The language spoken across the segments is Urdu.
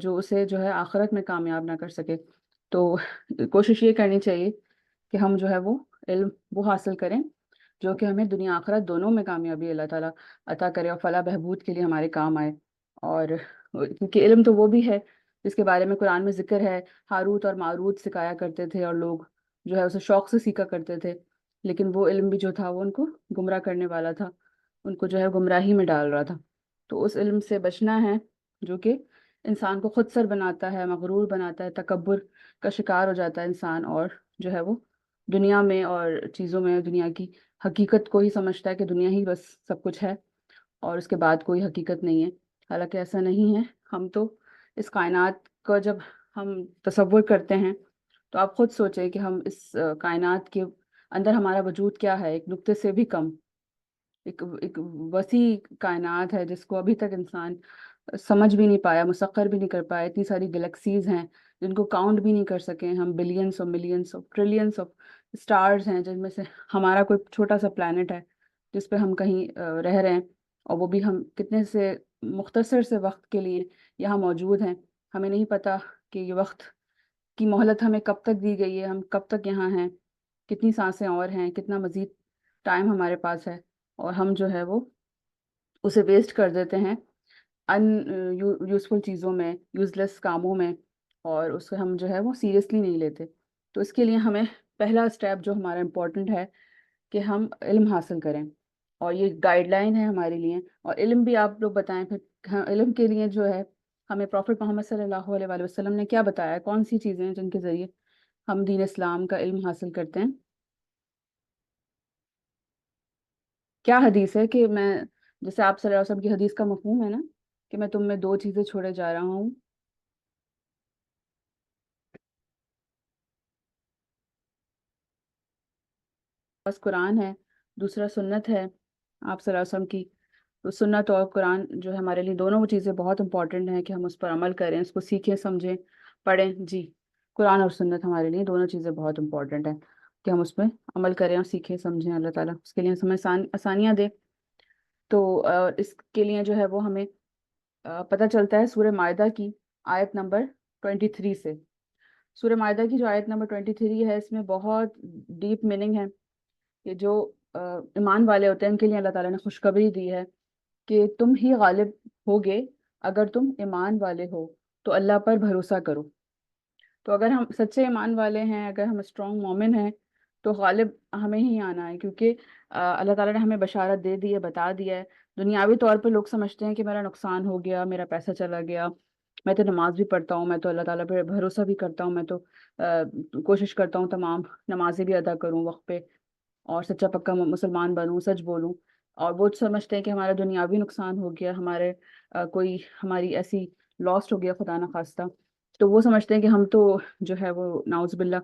جو اسے جو ہے آخرت میں کامیاب نہ کر سکے. تو کوشش یہ کرنی چاہیے کہ ہم جو ہے وہ علم وہ حاصل کریں جو کہ ہمیں دنیا آخرت دونوں میں کامیابی اللہ تعالیٰ عطا کرے اور فلاح بہبود کے لیے ہمارے کام آئے. اور کیونکہ علم تو وہ بھی ہے جس کے بارے میں قرآن میں ذکر ہے. ہاروت اور ماروت سکھایا کرتے تھے اور لوگ جو ہے اسے شوق سے سیکھا کرتے تھے، لیکن وہ علم بھی جو تھا وہ ان کو گمراہ کرنے والا تھا، ان کو جو ہے گمراہی میں ڈال رہا تھا. تو اس علم سے بچنا ہے جو کہ انسان کو خود سر بناتا ہے، مغرور بناتا ہے، تکبر کا شکار ہو جاتا ہے انسان، اور جو ہے وہ دنیا میں اور چیزوں میں دنیا کی حقیقت کو ہی سمجھتا ہے کہ دنیا ہی بس سب کچھ ہے اور اس کے بعد کوئی حقیقت نہیں ہے. حالانکہ ایسا نہیں ہے. ہم تو اس کائنات کا جب ہم تصور کرتے ہیں تو آپ خود سوچیں کہ ہم اس کائنات کے اندر ہمارا وجود کیا ہے، ایک نقطے سے بھی کم، ایک وسیع کائنات ہے جس کو ابھی تک انسان سمجھ بھی نہیں پایا، مسخر بھی نہیں کر پایا. اتنی ساری گلیکسیز ہیں جن کو کاؤنٹ بھی نہیں کر سکے ہم. بلینس اور ملینس اور ٹریلینس آف اسٹارز ہیں جن میں سے ہمارا کوئی چھوٹا سا پلانٹ ہے جس پہ ہم کہیں رہ رہے ہیں، اور وہ بھی ہم کتنے سے مختصر سے وقت کے لیے یہاں موجود ہیں. ہمیں نہیں پتا کہ یہ وقت کی مہلت ہمیں کب تک دی گئی ہے، ہم کب تک یہاں ہیں، کتنی سانسیں اور ہیں، کتنا مزید ٹائم ہمارے پاس ہے، اور ہم جو ہے وہ اسے ویسٹ کر دیتے ہیں ان یوزفل چیزوں میں، یوز لیس کاموں میں، اور اس کو ہم جو ہے وہ سیریسلی نہیں لیتے. تو اس کے لیے ہمیں پہلا اسٹیپ جو ہمارا امپورٹنٹ ہے کہ ہم علم حاصل کریں، اور یہ گائیڈ لائن ہے ہمارے لیے. اور علم بھی آپ لوگ بتائیں پھر. علم کے لیے جو ہے ہمیں پروفٹ محمد صلی اللہ علیہ وآلہ وسلم نے کیا بتایا، کون سی چیزیں ہیں جن کے ذریعے ہم دین اسلام کا علم حاصل کرتے ہیں. کیا حدیث ہے کہ میں، جیسے آپ صلی اللہ علیہ وسلم کی حدیث کا مفہوم ہے نا کہ میں تم میں دو چیزیں چھوڑے جا رہا ہوں. بس قرآن ہے، دوسرا سنت ہے آپ صلی اللہ علیہ وسلم کی. تو سنت اور قرآن جو ہے ہمارے لیے دونوں وہ چیزیں بہت امپورٹنٹ ہیں کہ ہم اس پر عمل کریں، اس کو سیکھیں، سمجھیں، پڑھیں. جی، قرآن اور سنت ہمارے لیے دونوں چیزیں بہت امپورٹنٹ ہیں کہ ہم اس پہ عمل کریں اور سیکھیں سمجھیں. اللہ تعالیٰ اس کے لیے ہمیں آسانیاں دے. تو اس کے لیے جو ہے وہ ہمیں پتہ چلتا ہے سورہ مائدہ کی آیت نمبر 23 سے. سورہ مائدہ کی جو آیت نمبر 23 ہے، اس میں بہت ڈیپ میننگ ہے کہ جو ایمان والے ہوتے ہیں ان کے لیے اللہ تعالیٰ نے خوشخبری دی ہے کہ تم ہی غالب ہوگے اگر تم ایمان والے ہو تو اللہ پر بھروسہ کرو. تو اگر ہم سچے ایمان والے ہیں، اگر ہم اسٹرانگ مومن ہیں، تو غالب ہمیں ہی آنا ہے، کیونکہ اللہ تعالیٰ نے ہمیں بشارت دے دی ہے، بتا دیا ہے. دنیاوی طور پہ لوگ سمجھتے ہیں کہ میرا نقصان ہو گیا، میرا پیسہ چلا گیا، میں تو نماز بھی پڑھتا ہوں، میں تو اللہ تعالیٰ پہ بھروسہ بھی کرتا ہوں، میں تو کوشش کرتا ہوں تمام نمازیں بھی ادا کروں وقت پہ اور سچا پکا مسلمان بنوں، سچ بولوں. اور وہ سمجھتے ہیں کہ ہمارا دنیاوی نقصان ہو گیا، ہمارے کوئی ہماری ایسی لاسٹ ہو گیا خدا نخواستہ، تو وہ سمجھتے ہیں کہ ہم تو جو ہے وہ نعوذ باللہ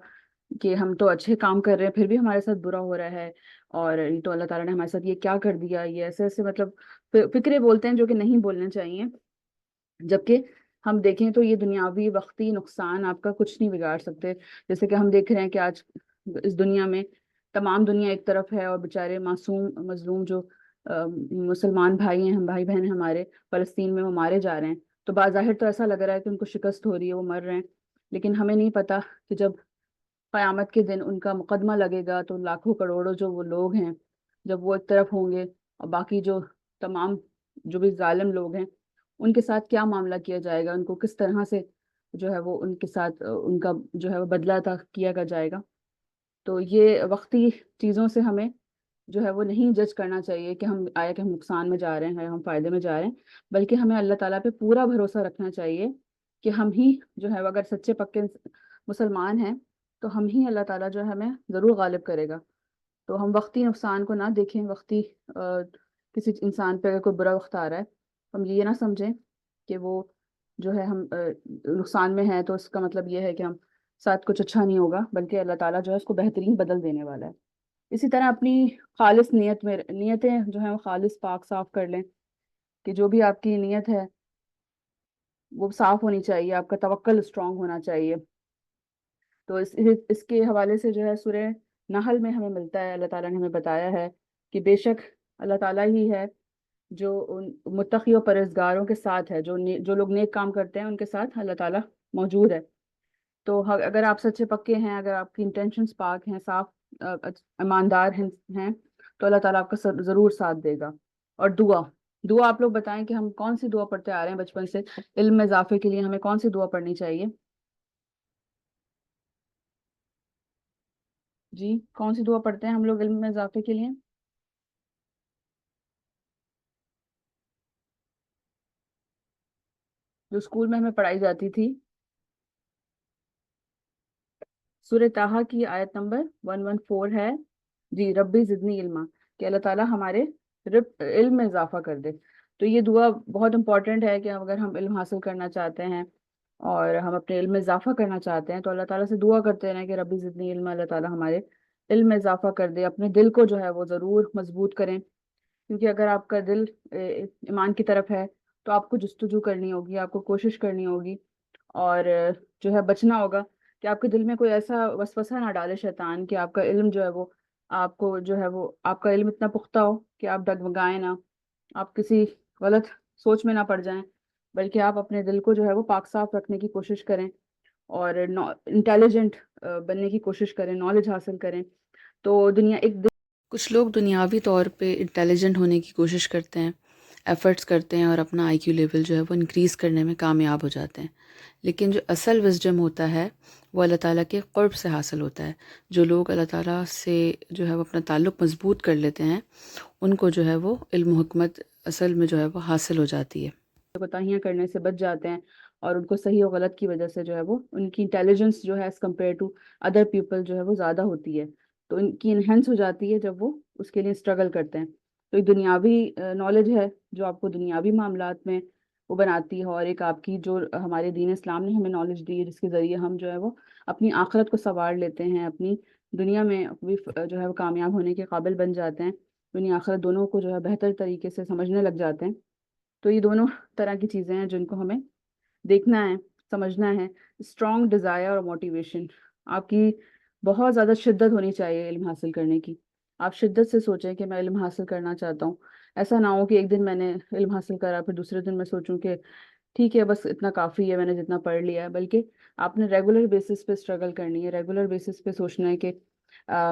کہ ہم تو اچھے کام کر رہے ہیں پھر بھی ہمارے ساتھ برا ہو رہا ہے، اور یہ تو اللہ تعالیٰ نے ہمارے ساتھ یہ کیا کر دیا. یہ ایسے ایسے مطلب فکرے بولتے ہیں جو کہ نہیں بولنے چاہیے. جبکہ ہم دیکھیں تو یہ دنیاوی وقتی نقصان آپ کا کچھ نہیں بگاڑ سکتے. جیسے کہ ہم دیکھ رہے ہیں کہ آج اس دنیا میں تمام دنیا ایک طرف ہے اور بیچارے معصوم مظلوم جو مسلمان بھائی ہیں، ہم بھائی بہن ہیں ہمارے فلسطین میں، وہ مارے جا رہے ہیں. تو بظاہر تو ایسا لگ رہا ہے کہ ان کو شکست ہو رہی ہے، وہ مر رہے ہیں، لیکن ہمیں نہیں پتا کہ جب قیامت کے دن ان کا مقدمہ لگے گا تو لاکھوں کروڑوں جو وہ لوگ ہیں جب وہ ایک طرف ہوں گے اور باقی جو تمام جو بھی ظالم لوگ ہیں ان کے ساتھ کیا معاملہ کیا جائے گا، ان کو کس طرح سے جو ہے وہ ان کے ساتھ ان کا جو ہے وہ بدلہ عطا کیا جائے گا. تو یہ وقتی چیزوں سے ہمیں جو ہے وہ نہیں جج کرنا چاہیے کہ ہم آیا کہ ہم نقصان میں جا رہے ہیں، ہم فائدے میں جا رہے ہیں، بلکہ ہمیں اللہ تعالیٰ پہ پورا بھروسہ رکھنا چاہیے کہ ہم ہی جو ہے اگر سچے پکے مسلمان ہیں تو ہم ہی اللہ تعالیٰ جو ہے ہمیں ضرور غالب کرے گا. تو ہم وقتی نقصان کو نہ دیکھیں. وقتی کسی انسان پہ اگر کوئی برا وقت آ رہا ہے ہم یہ نہ سمجھیں کہ وہ جو ہے ہم نقصان میں ہیں تو اس کا مطلب یہ ہے کہ ہم ساتھ کچھ اچھا نہیں ہوگا، بلکہ اللہ تعالیٰ جو ہے اس کو بہترین بدل دینے والا ہے. اسی طرح اپنی خالص نیت میں نیتیں جو ہیں وہ خالص پاک صاف کر لیں کہ جو بھی آپ کی نیت ہے وہ صاف ہونی چاہیے، آپ کا توکل اسٹرانگ ہونا چاہیے. تو اس کے حوالے سے جو ہے سورہ نحل میں ہمیں ملتا ہے، اللہ تعالیٰ نے ہمیں بتایا ہے کہ بے شک اللہ تعالیٰ ہی ہے جو ان متقی و پرہیزگاروں کے ساتھ ہے، جو لوگ نیک کام کرتے ہیں ان کے ساتھ اللہ تعالیٰ موجود ہے۔ تو اگر آپ سچے پکے ہیں، اگر آپ کی انٹینشنس پاک ہیں، صاف ایماندار ہیں تو اللہ تعالیٰ آپ کا ضرور ساتھ دے گا۔ اور دعا آپ لوگ بتائیں کہ ہم کون سی دعا پڑھتے آ رہے ہیں بچپن سے علم میں اضافے کے لیے؟ ہمیں کون سی دعا پڑھنی چاہیے؟ جی، کون سی دعا پڑھتے ہیں ہم لوگ علم میں اضافے کے لیے؟ جو اسکول میں ہمیں پڑھائی جاتی تھی، سورہ طٰہٰ کی آیت نمبر 114 ہے جی، ربی زدنی علما، کہ اللہ تعالیٰ ہمارے علم میں اضافہ کر دے۔ تو یہ دعا بہت امپورٹنٹ ہے کہ اگر ہم علم حاصل کرنا چاہتے ہیں اور ہم اپنے علم میں اضافہ کرنا چاہتے ہیں تو اللہ تعالیٰ سے دعا کرتے رہیں کہ ربی زدنی علما، اللہ تعالیٰ ہمارے علم میں اضافہ کر دے۔ اپنے دل کو جو ہے وہ ضرور مضبوط کریں، کیونکہ اگر آپ کا دل ایمان کی طرف ہے تو آپ کو جستجو کرنی ہوگی، آپ کو کوشش کرنی ہوگی، اور جو ہے بچنا ہوگا کہ آپ کے دل میں کوئی ایسا وسوسہ نہ ڈالے شیطان کہ آپ کا علم جو ہے وہ آپ کو جو ہے وہ آپ کا علم اتنا پختہ ہو کہ آپ ڈگمگائیں نہ، آپ کسی غلط سوچ میں نہ پڑ جائیں، بلکہ آپ اپنے دل کو جو ہے وہ پاک صاف رکھنے کی کوشش کریں اور انٹیلیجنٹ بننے کی کوشش کریں، نالج حاصل کریں۔ تو کچھ لوگ دنیاوی طور پہ انٹیلیجنٹ ہونے کی کوشش کرتے ہیں، ایفرٹس کرتے ہیں اور اپنا آئی کیو لیول جو ہے وہ انکریز کرنے میں کامیاب ہو جاتے ہیں، لیکن جو اصل وزڈم ہوتا ہے وہ اللہ تعالیٰ کے قرب سے حاصل ہوتا ہے۔ جو لوگ اللہ تعالیٰ سے جو ہے وہ اپنا تعلق مضبوط کر لیتے ہیں ان کو جو ہے وہ علم و حکمت اصل میں جو ہے وہ حاصل ہو جاتی ہے، کوتاہیاں کرنے سے بچ جاتے ہیں، اور ان کو صحیح و غلط کی وجہ سے جو ہے وہ ان کی انٹیلیجنس جو ہے as compare to other people جو ہے وہ زیادہ ہوتی ہے، تو ان کی انہینس ہو جاتی ہے جب وہ اس کے لیے اسٹرگل کرتے ہیں۔ تو ایک دنیاوی نالج ہے جو آپ کو دنیاوی معاملات میں وہ بناتی ہے، اور ایک آپ کی جو ہمارے دین اسلام نے ہمیں نالج دی ہے جس کے ذریعے ہم جو ہے وہ اپنی آخرت کو سنوار لیتے ہیں، اپنی دنیا میں بھی جو ہے وہ کامیاب ہونے کے قابل بن جاتے ہیں، دنیا آخرت دونوں کو جو ہے بہتر طریقے سے سمجھنے لگ جاتے ہیں۔ تو یہ دونوں طرح کی چیزیں ہیں جن کو ہمیں دیکھنا ہے، سمجھنا ہے۔ اسٹرانگ ڈیزائر اور موٹیویشن، آپ کی بہت زیادہ شدت ہونی چاہیے علم حاصل کرنے کی۔ آپ شدت سے سوچیں کہ میں علم حاصل کرنا چاہتا ہوں، ایسا نہ ہو کہ ایک دن میں نے علم حاصل کرا پھر دوسرے دن میں سوچوں کہ ٹھیک ہے بس اتنا کافی ہے، میں نے جتنا پڑھ لیا ہے، بلکہ آپ نے ریگولر بیسس پہ اسٹرگل کرنی ہے، ریگولر بیسس پہ سوچنا ہے کہ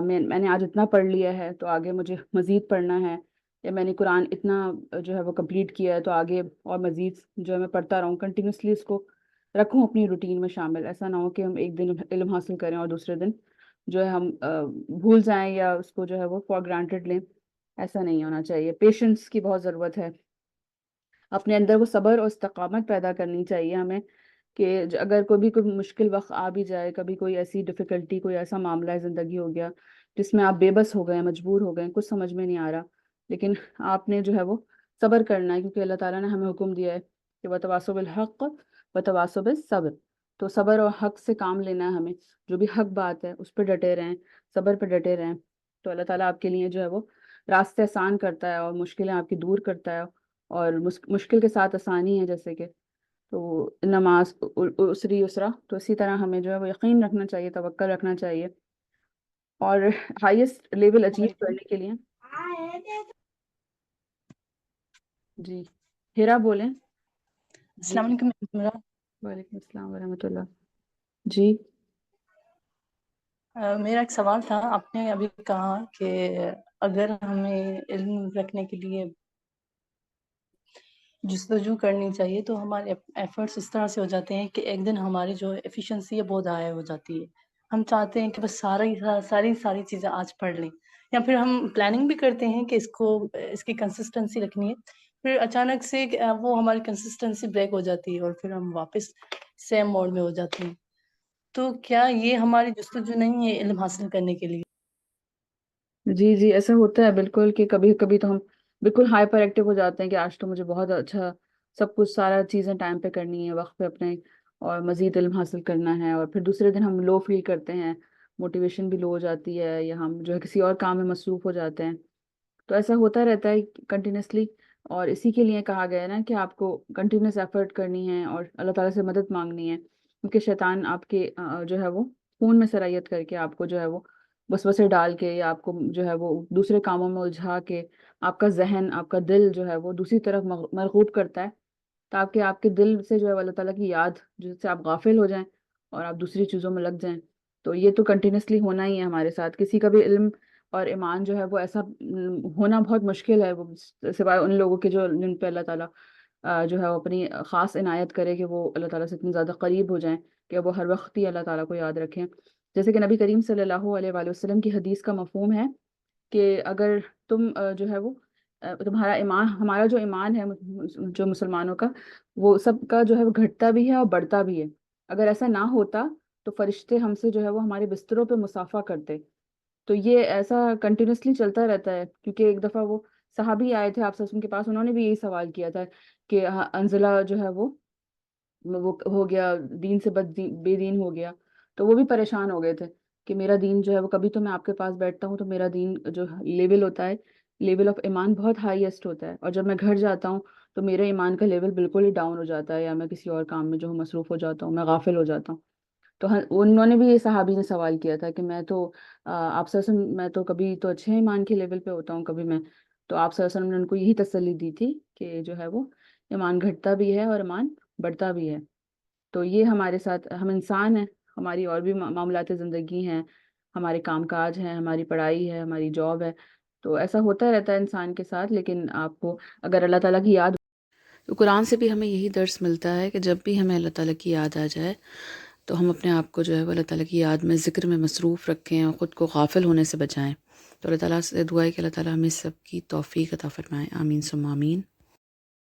میں نے آج اتنا پڑھ لیا ہے تو آگے مجھے مزید پڑھنا ہے، یا میں نے قرآن اتنا جو ہے وہ کمپلیٹ کیا ہے تو آگے اور مزید جو ہے میں پڑھتا رہوں، کنٹینیوسلی اس کو رکھوں اپنی روٹین میں شامل۔ ایسا نہ ہو کہ ہم ایک دن علم حاصل کریں اور دوسرے دن جو ہے ہم بھول جائیں یا اس کو جو ہے وہ فار گرانٹیڈ لیں، ایسا نہیں ہونا چاہیے۔ پیشنس کی بہت ضرورت ہے، اپنے اندر وہ صبر اور استقامت پیدا کرنی چاہیے ہمیں کہ اگر کوئی مشکل وقت آ بھی جائے، کبھی کوئی ایسی ڈیفیکلٹی، کوئی ایسا معاملہ ہے زندگی ہو گیا جس میں آپ بے بس ہو گئے، مجبور ہو گئے، کچھ سمجھ میں نہیں آ رہا، لیکن آپ نے جو ہے وہ صبر کرنا ہے، کیونکہ اللہ تعالیٰ نے ہمیں حکم دیا ہے کہ وَتَوَاصَوْا بِالْحَقِّ وَتَوَاصَوْا بِالصَّبْرِ، تو صبر اور حق سے کام لینا ہے ہمیں، جو بھی حق بات ہے اس پہ ڈٹے رہیں، صبر پہ ڈٹے رہیں، تو اللہ تعالیٰ آپ کے لیے جو ہے وہ راستے آسان کرتا ہے اور مشکلیں آپ کی دور کرتا ہے، اور مشکل کے ساتھ آسانی ہے، جیسے کہ تو نماز اسری یسرا، تو اسی طرح ہمیں جو ہے وہ یقین رکھنا چاہیے، توکل رکھنا چاہیے، اور ہائیسٹ لیول السلام اچیو علیکم۔ کرنے کے لیے جی ہیرا بولیں۔ جی السلام علیکم میرا وعلیکم السلام ورحمۃ اللہ۔ جی میرا ایک سوال تھا، آپ نے ابھی کہا کہ اگر ہمیں علم رکھنے کے لیے جستجو کرنی چاہیے تو ہمارے ایفرٹس اس طرح سے ہو جاتے ہیں کہ ایک دن ہماری جو ایفیشنسی ہے بہت ہائی ہو جاتی ہے، ہم چاہتے ہیں کہ بس ساری چیزیں آج پڑھ لیں، یا پھر ہم پلاننگ بھی کرتے ہیں کہ اس کی کنسسٹنسی رکھنی ہے، پھر اچانک سے وہ ہماری کنسسٹنسی بریک ہو جاتی ہے اور پھر ہم واپس سیم موڈ میں ہو جاتے ہیں۔ تو کیا یہ ہماری جستجو نہیں ہے علم حاصل کرنے کے لیے؟ جی جی ایسا ہوتا ہے بالکل کہ کبھی کبھی تو ہم بالکل ہائپر ایکٹیو ہو جاتے ہیں کہ آج تو مجھے بہت اچھا سب کچھ سارا چیزیں ٹائم پہ کرنی ہے، وقت پہ اپنے، اور مزید علم حاصل کرنا ہے، اور پھر دوسرے دن ہم لو فیل کرتے ہیں، موٹیویشن بھی لو ہو جاتی ہے، یا ہم جو ہے کسی اور کام میں مصروف ہو جاتے ہیں۔ تو ایسا ہوتا رہتا ہے کنٹینیوسلی، اور اسی کے لیے کہا گیا ہے نا کہ آپ کو کنٹینیوس ایفرٹ کرنی ہے اور اللہ تعالیٰ سے مدد مانگنی ہے، کیونکہ شیطان آپ کے جو ہے وہ خون میں سرایت کر کے آپ کو جو ہے وہ وسوسے ڈال کے یا آپ کو جو ہے وہ دوسرے کاموں میں الجھا کے آپ کا ذہن، آپ کا دل جو ہے وہ دوسری طرف مرغوب کرتا ہے، تاکہ آپ کے دل سے جو ہے اللہ تعالیٰ کی یاد، جس سے آپ غافل ہو جائیں اور آپ دوسری چیزوں میں لگ جائیں۔ تو یہ تو کنٹینیوسلی ہونا ہی ہے ہمارے ساتھ، کسی کا بھی علم اور ایمان جو ہے وہ ایسا ہونا بہت مشکل ہے، وہ سوائے ان لوگوں کے جو جن پہ اللہ تعالیٰ جو ہے وہ اپنی خاص عنایت کرے کہ وہ اللہ تعالیٰ سے اتنے زیادہ قریب ہو جائیں کہ وہ ہر وقت ہی اللہ تعالیٰ کو یاد رکھیں۔ جیسے کہ نبی کریم صلی اللہ علیہ وآلہ وسلم کی حدیث کا مفہوم ہے کہ اگر تم جو ہے وہ تمہارا ایمان، ہمارا جو ایمان ہے جو مسلمانوں کا، وہ سب کا جو ہے وہ گھٹتا بھی ہے اور بڑھتا بھی ہے۔ اگر ایسا نہ ہوتا تو فرشتے ہم سے جو ہے وہ ہمارے بستروں پہ مصافحہ کرتے۔ تو یہ ایسا کنٹینیوسلی چلتا رہتا ہے، کیونکہ ایک دفعہ وہ صحابی آئے تھے آپ صلی اللہ علیہ وسلم کے پاس، انہوں نے بھی یہی سوال کیا تھا کہ انزلہ جو ہے وہ ہو گیا، دین سے بے دین ہو گیا۔ تو وہ بھی پریشان ہو گئے تھے کہ میرا دین جو ہے وہ، کبھی تو میں آپ کے پاس بیٹھتا ہوں تو میرا دین جو لیول ہوتا ہے، لیول آف ایمان بہت ہائیسٹ ہوتا ہے، اور جب میں گھر جاتا ہوں تو میرے ایمان کا لیول بالکل ہی ڈاؤن ہو جاتا ہے، یا میں کسی اور کام میں جو ہوں مصروف ہو جاتا ہوں، میں غافل ہو جاتا ہوں۔ تو انہوں نے بھی، یہ صحابی نے سوال کیا تھا کہ میں تو آپ صلی اللہ علیہ وسلم، میں تو کبھی تو اچھے ایمان کے لیول پہ ہوتا ہوں، کبھی میں، تو آپ صلی اللہ علیہ وسلم نے ان کو یہی تسلی دی تھی کہ جو ہے وہ ایمان گھٹتا بھی ہے اور ایمان بڑھتا بھی ہے۔ تو یہ ہمارے ساتھ، ہم انسان ہیں، ہماری اور بھی معاملات زندگی ہیں، ہمارے کام کاج ہیں، ہماری پڑھائی ہے، ہماری جاب ہے، تو ایسا ہوتا رہتا ہے انسان کے ساتھ۔ لیکن آپ کو اگر اللہ تعالیٰ کی یاد، تو قرآن سے بھی ہمیں یہی درس ملتا ہے کہ جب بھی ہمیں اللہ تعالیٰ کی یاد آ جائے تو ہم اپنے آپ کو جو ہے وہ اللہ تعالیٰ کی یاد میں، ذکر میں مصروف رکھیں اور خود کو غافل ہونے سے بچائیں۔ تو اللہ تعالیٰ سے دعا ہے کہ اللہ تعالیٰ ہمیں سب کی توفیق عطا فرمائے، آمین ثم آمین۔